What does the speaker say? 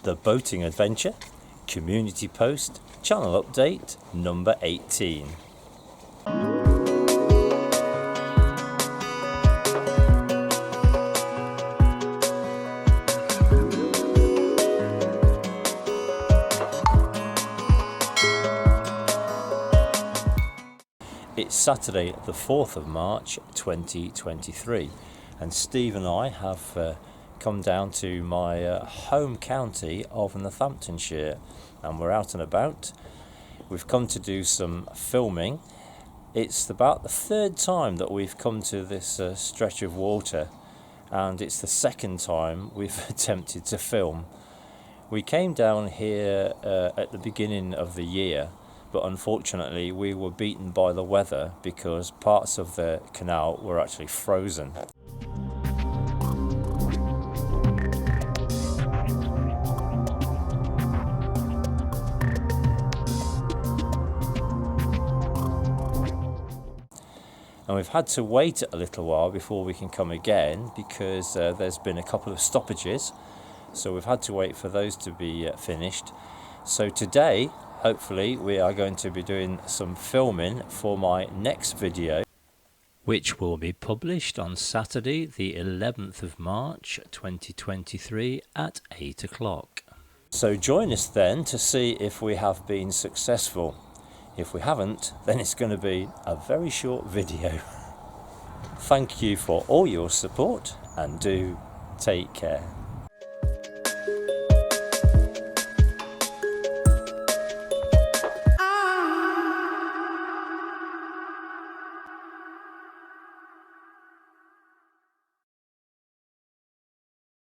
The Boating Adventure, Community Post, Channel Update number 18. It's Saturday the 4th of March 2023 and Steve and I have come down to my home county of Northamptonshire, and we're out and about. We've come to do some filming. It's about the third time that we've come to this stretch of water, and it's the second time we've attempted to film. We came down here at the beginning of the year, but unfortunately we were beaten by the weather because parts of the canal were actually frozen. And we've had to wait a little while before we can come again because there's been a couple of stoppages, so we've had to wait for those to be finished. So today, hopefully, we are going to be doing some filming for my next video, which will be published on Saturday the 11th of March 2023 at 8 o'clock. So join us then to see if we have been successful. If we haven't, then it's going to be a very short video. Thank you for all your support and do take care.